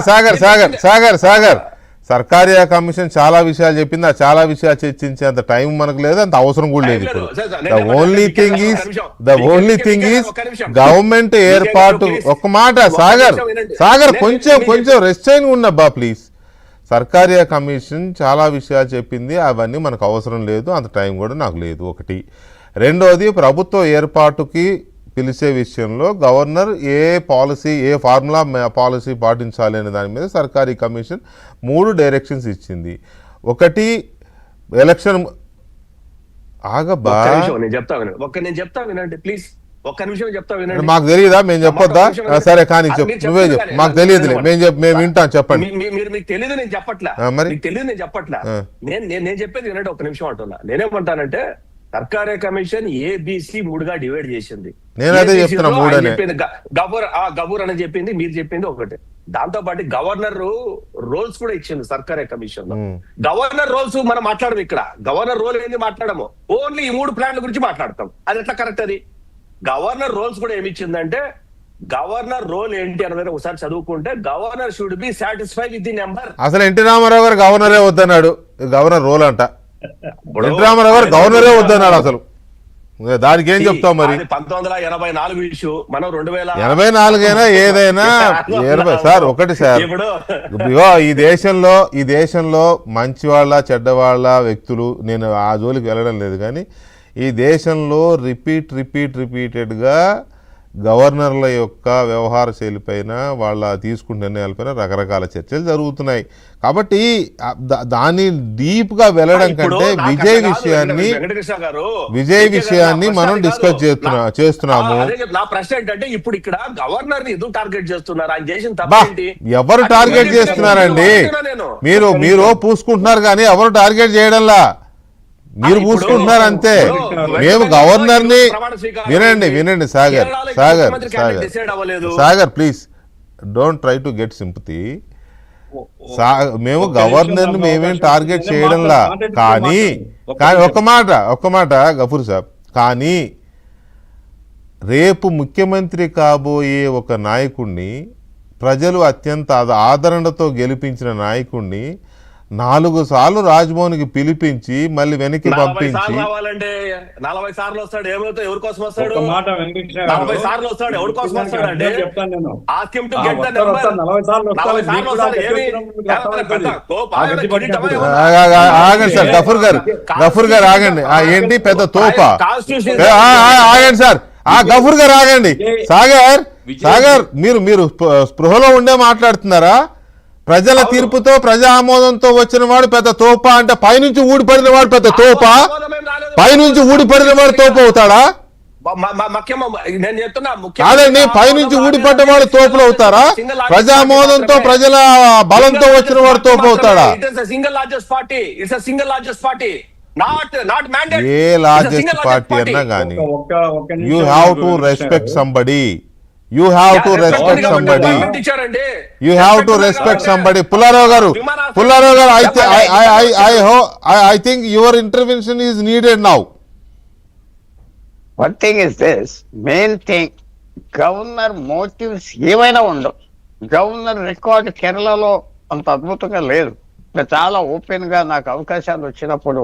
సాగర్ సాగర్ సాగర్ సాగర్ సర్కారీ కమిషన్ చాలా విషయాలు చెప్పింది. ఆ చాలా విషయాలు చర్చించే అంత టైం మనకు లేదు, అంత అవసరం కూడా లేదు. ఇప్పుడు the only thing is government ఏర్పాటు. ఒక్క మాట సాగర్ సాగర్ కొంచెం రెస్ట్రైన్ ఉన్నబ్బా ప్లీజ్. సర్కారీ కమిషన్ చాలా విషయాలు చెప్పింది, అవన్నీ మనకు అవసరం లేదు, అంత టైం కూడా నాకు లేదు. ఒకటి. రెండోది, ప్రభుత్వ ఏర్పాటుకి పిలిచే విషయంలో గవర్నర్ ఏ పాలసీ, ఏ ఫార్ములా పాలసీ పాటించాలి అనే దాని మీద సర్కారీ కమిషన్ 3 డైరెక్షన్స్ ఇచ్చింది. ఒకటి, ఎలక్షన్ ఆగబ్బా నేను చెప్తా వినండి ప్లీజ్. ఒక్క నిమిషం చెప్తా వినండి. మాకు తెలియదా? మేము చెప్పొద్దా? సరే కానీ నువ్వే చెప్పు. మాకు తెలియదులే, మేము వింటాం. చెప్పండి. మీకు తెలియదు నేను చెప్పట్లా, మీకు తెలియదు నేను చెప్పట్లా. నేను చెప్పేది వినండి ఒక్క నిమిషం అంటున్నా. నేనేమంటానంటే సర్కారీ కమిషన్ ఏబిసి 3గా డివైడ్ చేసింది. నేను అదే చెప్తున్నా. గబూర్ అని చెప్పింది, మీరు చెప్పింది ఒకటి. దాంతో పాటు గవర్నర్ రోల్స్ కూడా ఇచ్చింది సర్కారీ కమిషన్ లో. గవర్నర్ రోల్స్ మనం మాట్లాడము ఇక్కడ. గవర్నర్ రోల్ ఏంది మాట్లాడము, ఓన్లీ ఈ 3 ప్లాన్ల గురించి మాట్లాడతాం. అది ఎట్లా కరెక్ట్? అది గవర్నర్ రోల్స్ కూడా ఏమి ఇచ్చిందంటే, గవర్నర్ రోల్ ఏంటి అనేది ఒకసారి చదువుకుంటే, governor should be satisfy with the number. అసలు ఎన్టీ రామారావు గారు గవర్నరే వద్దన్నాడు. గవర్నర్ రోల్ అంట. ఎన్టీ రామారావు గారు గవర్నరే వద్దన్నాడు. అసలు దానికి ఏం చెప్తావు మరి? 1984 ఇష్యూ, మనం 2084 అయినా ఏదైనా సార్ ఒకటి సార్, ఈ దేశంలో మంచి వాళ్ళ చెడ్డవాళ్ళ వ్యక్తులు, నేను ఆ జోలికి వెళ్ళడం లేదు, కానీ ఈ దేశంలో రిపీటెడ్గా గవర్నర్ల యొక్క వ్యవహార శైలిపైన, వాళ్ళ తీసుకున్న నిర్ణయాలపైన రకరకాల చర్చలు జరుగుతున్నాయి. కాబట్టి దాన్ని డీప్గా వెళ్ళడం కంటే విజయ్ విషయాన్ని మనం డిస్కస్ చేస్తున్నాము. నా ప్రశ్న ఏంటంటే, ఇప్పుడు ఇక్కడ గవర్నర్ ని ఎందుకు టార్గెట్ చేస్తున్నారు? ఆయన చేసిన తప్పేంటి? ఎవరు టార్గెట్ చేస్తున్నారండి? మీరు పూసుకుంటున్నారు కానీ ఎవరు టార్గెట్ చేయడంలా, మీరు పూసుకుంటున్నారు అంతే. మేము గవర్నర్ ని వినండి Sagar please don't try to get sympathy. మేము గవర్నర్ ని మేమేం టార్గెట్ చేయడంలా, కానీ ఒక్క మాట గఫూర్ సాబ్, కానీ రేపు ముఖ్యమంత్రి కాబోయే ఒక నాయకుడిని, ప్రజలు అత్యంత ఆదరణతో గెలిపించిన నాయకుడిని 4 సార్లు రాజ్భవన్కి పిలిపించి మళ్ళీ వెనక్కి పంపించి 40 సార్లు వస్తాడు. ఏమైతే ఎవరి కోసం వస్తాడు? 40 సార్లు వస్తాడు. ఎవరి కోసం వస్తాడంటే, ఆగండి సార్, గఫూర్ గారు ఆగండి. ఏంటి పెద్ద తోప? ఆగండి సార్, గఫూర్ గారు ఆగండి. సాగర్ మీరు స్పృహలో ఉండే మాట్లాడుతున్నారా? ప్రజల తీర్పుతో, ప్రజా ఆమోదంతో వచ్చిన వాడు పెద్ద తోప అంటే, పైనుంచి ఊడిపడిన వాడు పెద్ద తోప? పైనుంచి ఊడిపడిన వాడు తోపు అవుతాడా? కాదండి, పైనుంచి ఊడిపడ్డ వాడు తోపులు అవుతారా? ప్రజామోదంతో, ప్రజల బలంతో వచ్చిన వాడు తోపు అవుతాడా? ఏ లార్జెస్ట్ పార్టీ అన్నా కానీ you have to respect somebody. You have to respect somebody. Pullaravu garu, I think your intervention is needed now. One thing is this, main thing, governor motives ఏమైనా ఉండవు. గవర్నర్ రికార్డ్ కేరళలో అంత అద్భుతంగా లేదు. చాలా open గా నాకు అవకాశాలు వచ్చినప్పుడు